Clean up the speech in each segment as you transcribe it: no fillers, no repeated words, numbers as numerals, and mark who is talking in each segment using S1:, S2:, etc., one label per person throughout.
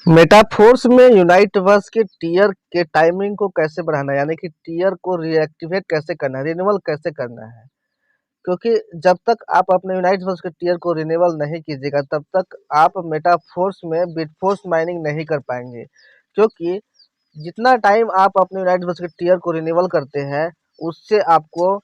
S1: Metaphors में यूनाइटवर्स के tier के टाइमिंग को कैसे बढ़ाना है, यानी कि टीयर को रीएक्टिवेट कैसे करना है, रिन्यूअल कैसे करना है। क्योंकि जब तक आप अपने यूनाइटवर्स के टीयर को रिन्यूअल नहीं कीजिएगा तब तक आप मेटाफोर्स में बिटफोर्स माइनिंग नहीं कर पाएंगे। क्योंकि जितना टाइम आप अपने यूनाइटवर्स के टीयर को रिन्यूअल करते हैं उससे आपको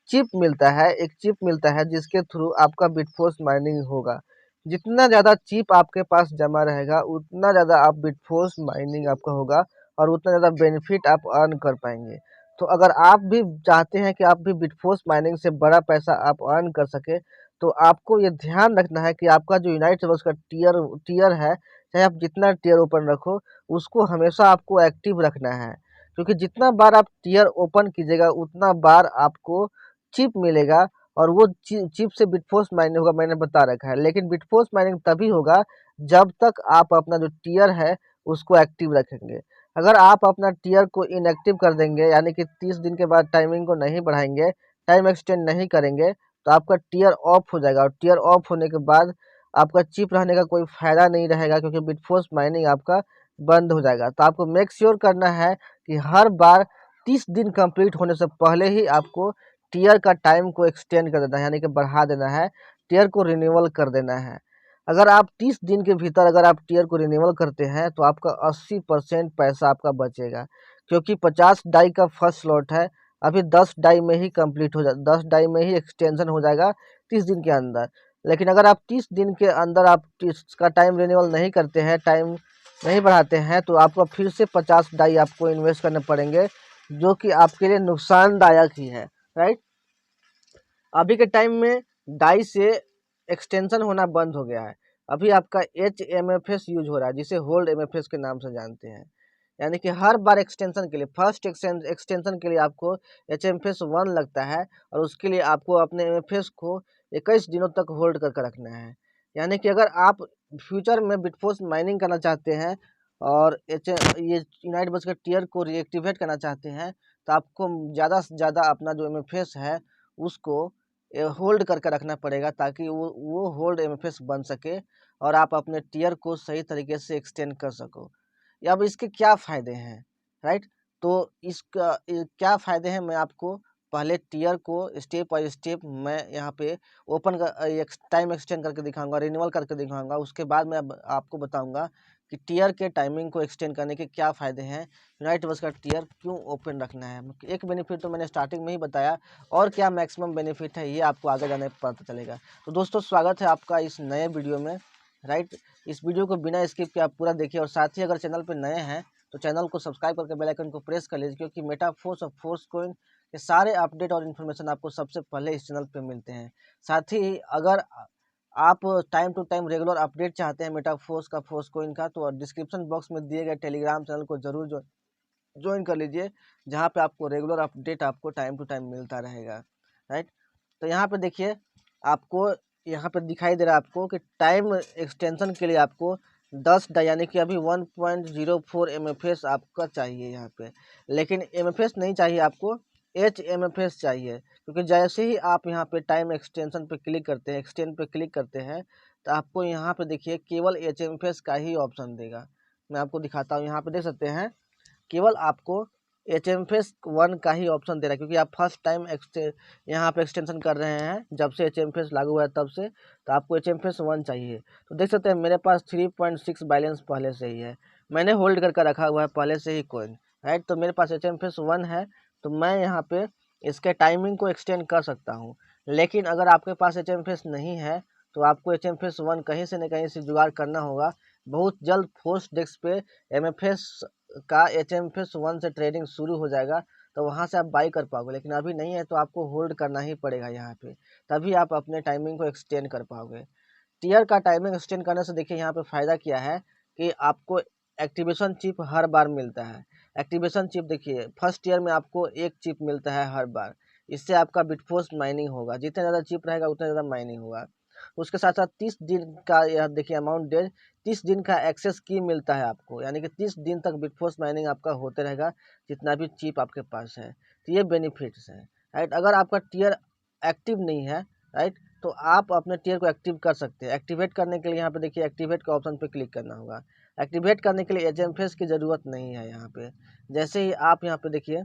S1: चिप मिलता है, एक चिप मिलता है जिसके थ्रू आपका बिटफोर्स माइनिंग होगा। जितना ज़्यादा चिप आपके पास जमा रहेगा उतना ज़्यादा आप बिटफोर्स माइनिंग आपका होगा और उतना ज़्यादा बेनिफिट आप अर्न कर पाएंगे। तो अगर आप भी चाहते हैं कि आप भी बिटफोर्स माइनिंग से बड़ा पैसा आप अर्न कर सके तो आपको ये ध्यान रखना है कि आपका जो यूनाइट सर्वर्स का टीयर टीयर है, चाहे आप जितना टीयर ओपन रखो उसको हमेशा आपको एक्टिव रखना है। क्योंकि जितना बार आप टीयर ओपन कीजिएगा उतना बार आपको चिप मिलेगा और वो चिप से बिटफोर्स माइनिंग होगा, मैंने बता रखा है। लेकिन बिटफोर्स माइनिंग तभी होगा जब तक आप अपना जो टीयर है उसको एक्टिव रखेंगे। अगर आप अपना टीयर को इनएक्टिव कर देंगे यानी कि 30 दिन के बाद टाइमिंग को नहीं बढ़ाएंगे, टाइम एक्सटेंड नहीं करेंगे तो आपका टीयर ऑफ हो जाएगा और टीयर ऑफ होने के बाद आपका चिप रहने का कोई फ़ायदा नहीं रहेगा क्योंकि बिटफोर्स माइनिंग आपका बंद हो जाएगा। तो आपको मेक श्योर करना है कि हर बार 30 दिन कंप्लीट होने से पहले ही आपको टीयर का टाइम को एक्सटेंड कर देना है, यानी कि बढ़ा देना है, टीयर को रिन्यूअल कर देना है। अगर आप 30 दिन के भीतर अगर आप टीयर को रिन्यूअल करते हैं तो आपका 80% पैसा आपका बचेगा। क्योंकि 50 डाई का फर्स्ट स्लॉट है, अभी 10 डाई में ही कंप्लीट हो जा 10 डाई में ही एक्सटेंशन हो जाएगा 30 दिन के अंदर। लेकिन अगर आप 30 दिन के अंदर आप इसका टाइम रिन्यूअल नहीं करते हैं, टाइम नहीं बढ़ाते हैं तो आपको फिर से 50 डाई आपको इन्वेस्ट करने पड़ेंगे, जो कि आपके लिए नुकसानदायक ही है, राइट। अभी के टाइम में डाई से एक्सटेंशन होना बंद हो गया है। अभी आपका HMFS यूज हो रहा है जिसे होल्ड MFS के नाम से जानते हैं। यानी कि हर बार एक्सटेंशन के लिए फर्स्ट एक्सटेंशन के लिए आपको HMFS 1 लगता है और उसके लिए आपको अपने MFS को 21 दिनों तक होल्ड करके रखना है। यानी कि अगर आप फ्यूचर में बिटफोर्स माइनिंग करना चाहते हैं और ये यूनाइट बस के टीयर को रीएक्टिवेट करना चाहते हैं तो आपको ज़्यादा से ज़्यादा अपना जो MFS है उसको होल्ड करके रखना पड़ेगा ताकि वो होल्ड एमएफएस बन सके और आप अपने टीयर को सही तरीके से एक्सटेंड कर सको। या अब इसके क्या फ़ायदे हैं, राइट। तो इसका क्या फ़ायदे हैं मैं आपको पहले टीयर को स्टेप बाय स्टेप मैं यहाँ पे ओपन टाइम एक्सटेंड करके दिखाऊंगा, रिन्यूअल करके दिखाऊंगा। उसके बाद मैं आपको बताऊंगा कि टीयर के टाइमिंग को एक्सटेंड करने के क्या फ़ायदे हैं, यूनाइट वर्स का टीयर क्यों ओपन रखना है। एक बेनिफिट तो मैंने स्टार्टिंग में ही बताया, और क्या मैक्सिमम बेनिफिट है ये आपको आगे जाने पर पता चलेगा। तो दोस्तों स्वागत है आपका इस नए वीडियो में, राइट। इस वीडियो को बिना स्किप के आप पूरा देखिए और साथ ही अगर चैनल पर नए हैं तो चैनल को सब्सक्राइब करके बेल आइकन को प्रेस कर लीजिए, क्योंकि मेटाफोर्स और फोर्स कॉइन के सारे अपडेट और इन्फॉर्मेशन आपको सबसे पहले इस चैनल पे मिलते हैं। साथ ही अगर आप time to time regular update चाहते हैं मेटाफोर्स का, फोर्स कॉइन का, तो डिस्क्रिप्शन बॉक्स में दिए गए टेलीग्राम चैनल को जरूर ज्वाइन कर लीजिए, जहाँ पे आपको रेगुलर अपडेट आपको टाइम टू टाइम मिलता रहेगा, राइट। तो यहाँ पे देखिए आपको यहाँ पे दिखाई दे रहा है आपको कि टाइम एक्सटेंशन के लिए आपको 10 यानी कि अभी 1.04 MFS आपका चाहिए यहाँ पे। लेकिन MFS नहीं चाहिए आपको, HMFS चाहिए। क्योंकि जैसे ही आप यहाँ पे टाइम एक्सटेंशन पे क्लिक करते हैं, एक्सटेंड पे क्लिक करते हैं, तो आपको यहाँ पे देखिए केवल HMFS का ही ऑप्शन देगा। मैं आपको दिखाता हूँ, यहाँ पे देख सकते हैं केवल आपको HMFS 1 का ही ऑप्शन दे रहा है, क्योंकि आप फर्स्ट टाइम यहाँ पे एक्सटेंशन कर रहे हैं जब से HMFS लागू हुआ है तब से, तो आपको HMFS 1 चाहिए। तो देख सकते हैं मेरे पास 3.6 बैलेंस पहले से ही है, मैंने होल्ड करके रखा हुआ है पहले से ही कॉइन, राइट। तो मेरे पास HMFS 1 है, तो मैं यहाँ पे इसके टाइमिंग को एक्सटेंड कर सकता हूँ। लेकिन अगर आपके पास HMFS नहीं है तो आपको HMFS 1 कहीं से न कहीं से जुगाड़ करना होगा। बहुत जल्द फोर्स डेस्क पे MFS का HMFS 1 से ट्रेडिंग शुरू हो जाएगा, तो वहाँ से आप बाई कर पाओगे। लेकिन अभी नहीं है तो आपको होल्ड करना ही पड़ेगा यहाँ पे, तभी आप अपने टाइमिंग को एक्सटेंड कर पाओगे। टीयर का टाइमिंग एक्सटेंड करने से देखिए यहाँ पे फ़ायदा क्या है कि आपको एक्टिवेशन चिप हर बार मिलता है। एक्टिवेशन चिप देखिए फर्स्ट ईयर में आपको एक चिप मिलता है हर बार, इससे आपका बिटफोर्स माइनिंग होगा, जितना ज़्यादा चिप रहेगा उतना ज़्यादा माइनिंग होगा। उसके साथ साथ 30 दिन का यह देखिए अमाउंट डेज 30 दिन का एक्सेस की मिलता है आपको, यानी कि 30 दिन तक बिटफोर्स माइनिंग आपका होते रहेगा जितना भी चिप आपके पास है। तो ये बेनिफिट्स हैं, राइट। अगर आपका टीयर एक्टिव नहीं है, राइट, तो आप अपने टियर को एक्टिव कर सकते हैं। एक्टिवेट करने के लिए यहाँ पे देखिए एक्टिवेट के ऑप्शन पे क्लिक करना होगा। एक्टिवेट करने के लिए एचएमएफएस की ज़रूरत नहीं है यहाँ पे। जैसे ही आप यहाँ पे देखिए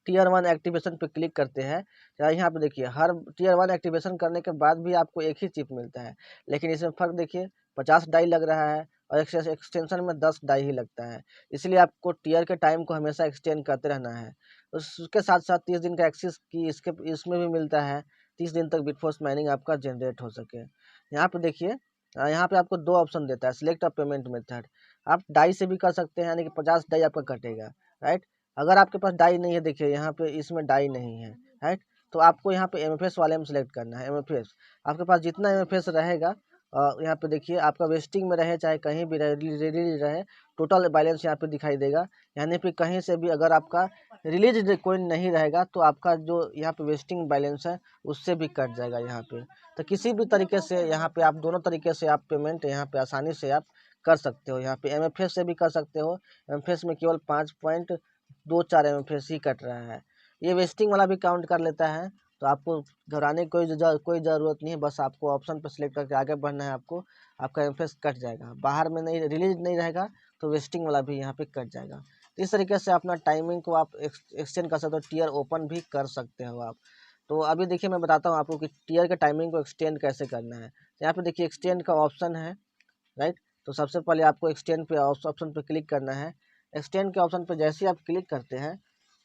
S1: टियर 1 एक्टिवेशन पे क्लिक करते हैं, यहाँ पे देखिए हर टियर 1 एक्टिवेशन करने के बाद भी आपको एक ही चिप मिलता है, लेकिन इसमें फ़र्क देखिए 50 डाई लग रहा है और एक्सटेंशन में 10 डाई ही लगता है। इसलिए आपको टियर के टाइम को हमेशा एक्सटेंड करते रहना है। उसके साथ साथ 30 दिन का एक्सेस की इसमें भी मिलता है, 30 दिन तक बिटफोर्स माइनिंग आपका जनरेट हो सके। यहाँ पे देखिए यहाँ पे आपको 2 ऑप्शन देता है, सिलेक्ट अ पेमेंट मेथड। आप डाई से भी कर सकते हैं, यानी कि 50 डाई आपका कटेगा, राइट। अगर आपके पास डाई नहीं है, देखिए यहाँ पे इसमें डाई नहीं है, राइट। तो आपको यहाँ पे एमएफएस वाले में सेलेक्ट करना है। एमएफएस आपके पास जितना एमएफएस रहेगा, यहाँ पे देखिए आपका वेस्टिंग में रहे चाहे कहीं भी रहे, रिलीज रहे, टोटल बैलेंस यहाँ पे दिखाई देगा। यानी फिर कहीं से भी अगर आपका रिलीज कोइन नहीं रहेगा तो आपका जो यहाँ पे वेस्टिंग बैलेंस है उससे भी कट जाएगा यहाँ पे। तो किसी भी तरीके से यहाँ पे आप दोनों तरीके से आप पेमेंट यहाँ पे आसानी से आप कर सकते हो। यहाँ पे एमएफएस से भी कर सकते हो। एमएफएस में केवल 5.24 एमएफएस ही कट रहा है। ये वेस्टिंग वाला भी काउंट कर लेता है, तो आपको घबराने की कोई ज़रूरत नहीं है। बस आपको ऑप्शन पर सिलेक्ट करके आगे बढ़ना है आपको, आपका एमएफएस कट जाएगा। बाहर में नहीं रिलीज नहीं रहेगा तो वेस्टिंग वाला भी यहाँ पे कट जाएगा। तो इस तरीके से अपना टाइमिंग को आप एक्सटेंड कर सकते हो, टियर ओपन भी कर सकते हो आप। तो अभी देखिए मैं बताता हूँ आपको कि टियर के टाइमिंग को एक्सटेंड कैसे करना है। यहाँ पे देखिए एक्सटेंड का ऑप्शन है, राइट। तो सबसे पहले आपको एक्सटेंड पे ऑप्शन पे क्लिक करना है। एक्सटेंड के ऑप्शन पे जैसे ही आप क्लिक करते हैं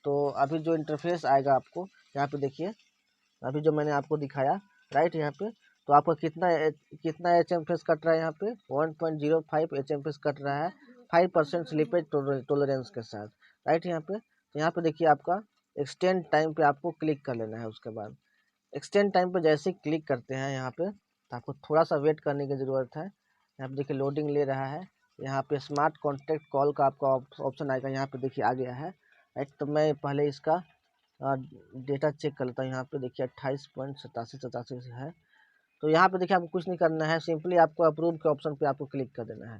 S1: तो अभी जो इंटरफेस आएगा आपको, यहाँ पे देखिए अभी जो मैंने आपको दिखाया, राइट। यहाँ पे तो आपका कितना एच एम फेस कट रहा है, यहाँ पे 1.05 एच एम फेस कट रहा है 5% स्लिपेज टोलरेंस के साथ, राइट। यहाँ पे तो यहाँ पे देखिए आपका एक्सटेंड टाइम पे आपको क्लिक कर लेना है। उसके बाद एक्सटेंड टाइम पे जैसे ही क्लिक करते हैं यहाँ पे, तो आपको थोड़ा सा वेट करने की ज़रूरत है। यहाँ पे देखिए लोडिंग ले रहा है। यहाँ पे स्मार्ट कॉन्टैक्ट कॉल का आपका ऑप्शन आएगा, यहाँ पे देखिए आ गया है, राइट। तो मैं पहले इसका डेटा चेक कर लेता हूँ। यहाँ पे देखिए 28.87 है। तो यहाँ पे देखिए आपको कुछ नहीं करना है, सिंपली आपको अप्रूव के ऑप्शन पे आपको क्लिक कर देना है।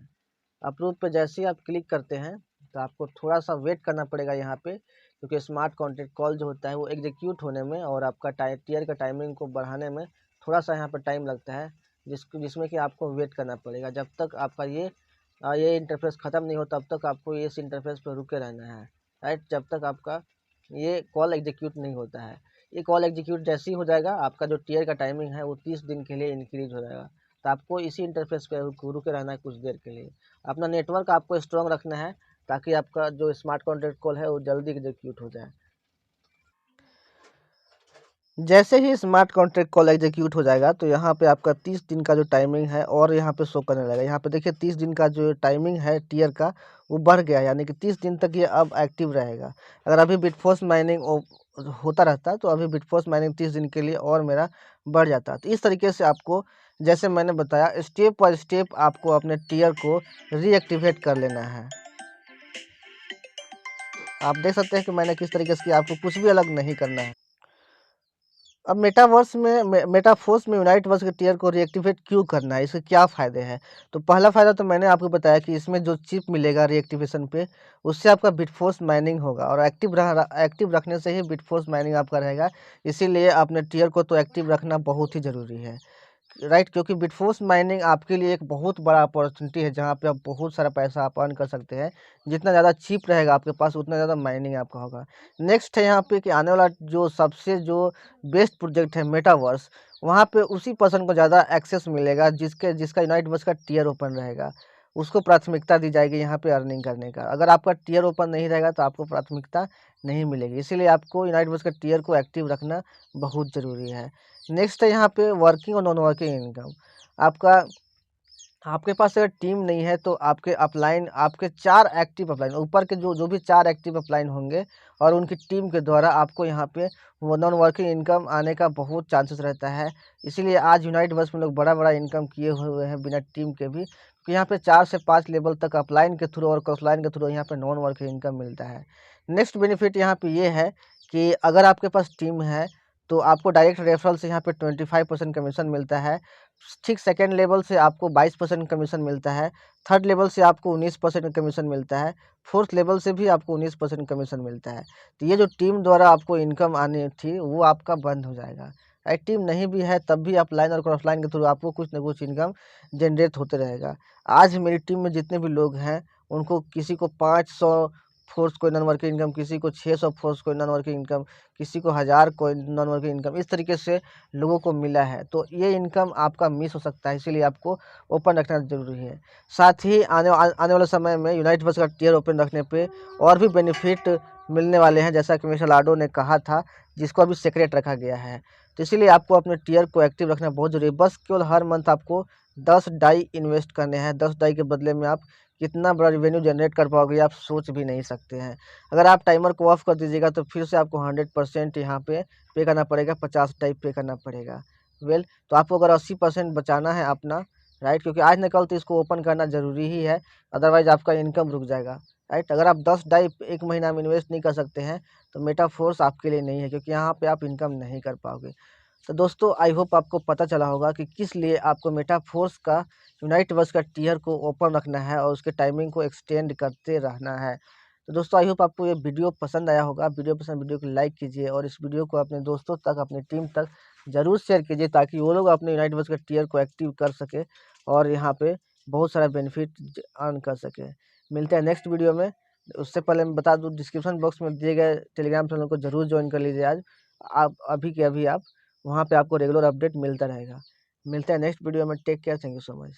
S1: अप्रूव पे जैसे ही आप क्लिक करते हैं तो आपको थोड़ा सा वेट करना पड़ेगा यहाँ पे, क्योंकि स्मार्ट कॉन्टैक्ट कॉल जो होता है वो एग्जीक्यूट होने में और आपका टियर का टाइमिंग को बढ़ाने में थोड़ा सा यहाँ पर टाइम लगता है, जिसमें कि आपको वेट करना पड़ेगा। जब तक आपका ये इंटरफेस ख़त्म नहीं हो तब तक आपको इस इंटरफेस पर रुके रहना है, राइट। जब तक आपका ये कॉल एग्जीक्यूट नहीं होता है। ये कॉल एग्जीक्यूट जैसे ही हो जाएगा, आपका जो टियर का टाइमिंग है वो 30 दिन के लिए इंक्रीज हो जाएगा। तो आपको इसी इंटरफेस पे रुके रहना है कुछ देर के लिए। अपना नेटवर्क आपको स्ट्रॉन्ग रखना है ताकि आपका जो स्मार्ट कॉन्टैक्ट कॉल है वो जल्दी एग्जीक्यूट हो जाए। जैसे ही स्मार्ट कॉन्ट्रैक्ट कॉल एग्जीक्यूट हो जाएगा तो यहाँ पे आपका 30 दिन का जो टाइमिंग है और यहाँ पे शो करने लगेगा। यहाँ पे देखिए 30 दिन का जो टाइमिंग है टियर का वो बढ़ गया है, यानी कि 30 दिन तक ये अब एक्टिव रहेगा। अगर अभी बिटफोर्स माइनिंग होता रहता तो अभी बिटफोर्स माइनिंग 30 दिन के लिए और मेरा बढ़ जाता। तो इस तरीके से आपको, जैसे मैंने बताया, स्टेप बाय स्टेप आपको अपने टियर को रीएक्टिवेट कर लेना है। आप देख सकते हैं कि मैंने किस तरीके से किया, आपको कुछ भी अलग नहीं करना है। अब मेटाफोर्स में यूनाइट वर्स के टियर को रीएक्टिवेट क्यों करना है, इसके क्या फ़ायदे हैं? तो पहला फ़ायदा तो मैंने आपको बताया कि इसमें जो चिप मिलेगा रीएक्टिवेशन पे, उससे आपका बिटफोर्स माइनिंग होगा और एक्टिव रखने से ही बिटफोर्स माइनिंग आपका रहेगा। इसीलिए अपने टियर को तो एक्टिव रखना बहुत ही ज़रूरी है, राइट। क्योंकि बिटफोर्स माइनिंग आपके लिए एक बहुत बड़ा अपॉर्चुनिटी है, जहाँ पे आप बहुत सारा पैसा आप अर्न कर सकते हैं। जितना ज़्यादा चिप रहेगा आपके पास उतना ज़्यादा माइनिंग आपका होगा। नेक्स्ट है यहाँ पे कि आने वाला जो सबसे जो बेस्ट प्रोजेक्ट है मेटावर्स, वहाँ पे उसी पर्सन को ज़्यादा एक्सेस मिलेगा जिसका यूनाइट वर्स का टियर ओपन रहेगा। उसको प्राथमिकता दी जाएगी यहाँ पे अर्निंग करने का। अगर आपका टियर ओपन नहीं रहेगा तो आपको प्राथमिकता नहीं मिलेगी। इसीलिए आपको यूनाइट वर्स का टियर को एक्टिव रखना बहुत ज़रूरी है। नेक्स्ट है यहाँ पे वर्किंग और नॉन वर्किंग इनकम। आपका आपके पास अगर टीम नहीं है तो आपके 4 एक्टिव अपलाइन, ऊपर के जो जो भी 4 एक्टिव अपलाइन होंगे और उनकी टीम के द्वारा आपको यहाँ पे वो नॉन वर्किंग इनकम आने का बहुत चांसेस रहता है। इसीलिए आज यूनाइट वर्स में लोग बड़ा इनकम किए हुए हैं बिना टीम के भी, क्योंकि यहाँ पे 4 से 5 लेवल तक अपलाइन के थ्रू और क्रॉसलाइन के थ्रू यहाँ पे नॉन वर्किंग इनकम मिलता है। नेक्स्ट बेनिफिट यहाँ पे ये है कि अगर आपके पास टीम है तो आपको डायरेक्ट रेफरल से यहाँ पे 25% कमीशन मिलता है। ठीक सेकेंड लेवल से आपको 22% कमीशन मिलता है। थर्ड लेवल से आपको 19% कमीशन मिलता है। फोर्थ लेवल से भी आपको 19% कमीशन मिलता है। तो ये जो टीम द्वारा आपको इनकम आनी थी वो आपका बंद हो जाएगा, टीम नहीं भी है तब भी आप लाइन और क्रॉस लाइन के थ्रू आपको कुछ ना कुछ इनकम जनरेट होते रहेगा। आज मेरी टीम में जितने भी लोग हैं उनको किसी को 500 force coin non working income, किसी को 600 force coin non working income, किसी को 1000 कोइन नॉन वर्किंग इनकम, इस तरीके से लोगों को मिला है। तो ये इनकम आपका मिस हो सकता है, इसीलिए आपको ओपन रखना ज़रूरी है। साथ ही आने वाले समय में यूनाइट बस का टियर ओपन रखने पे और भी बेनिफिट मिलने वाले हैं, जैसा कि मिस्टर लाडो ने कहा था, जिसको अभी सीक्रेट रखा गया है। तो इसीलिए आपको अपने टियर को एक्टिव रखना बहुत ज़रूरी है। बस केवल हर मंथ आपको 10 डाई इन्वेस्ट करने हैं। 10 डाई के बदले में आप कितना बड़ा रेवेन्यू जनरेट कर पाओगे आप सोच भी नहीं सकते हैं। अगर आप टाइमर को ऑफ कर दीजिएगा तो फिर से आपको 100% यहाँ पे करना पड़ेगा, 50 टाइप पे करना पड़ेगा। तो आपको अगर 80% बचाना है अपना, राइट, क्योंकि आज न कल तो इसको ओपन करना ज़रूरी ही है, अदरवाइज़ आपका इनकम रुक जाएगा, राइट। अगर आप 10 डाई 1 महीना में इन्वेस्ट नहीं कर सकते हैं तो मेटाफोर्स आपके लिए नहीं है, क्योंकि यहाँ पे आप इनकम नहीं कर पाओगे। तो दोस्तों आई होप आपको पता चला होगा कि किस लिए आपको मेटाफोर्स का यूनाइट वर्स का टियर को ओपन रखना है और उसके टाइमिंग को एक्सटेंड करते रहना है। तो दोस्तों आई होप आपको ये वीडियो पसंद आया होगा। वीडियो को लाइक कीजिए और इस वीडियो को अपने दोस्तों तक, अपनी टीम तक ज़रूर शेयर कीजिए, ताकि वो लोग अपने यूनाइट वर्स का टियर को एक्टिव कर सके और यहाँ पे बहुत सारा बेनिफिट अर्न कर सके। मिलते हैं नेक्स्ट वीडियो में। उससे पहले मैं बता दूँ, डिस्क्रिप्शन बॉक्स में दिए गए टेलीग्राम चैनल को ज़रूर ज्वाइन कर लीजिए आज। आप अभी के अभी आप वहाँ पे आपको रेगुलर अपडेट मिलता रहेगा। मिलते हैं नेक्स्ट वीडियो में। Take care, thank you so much.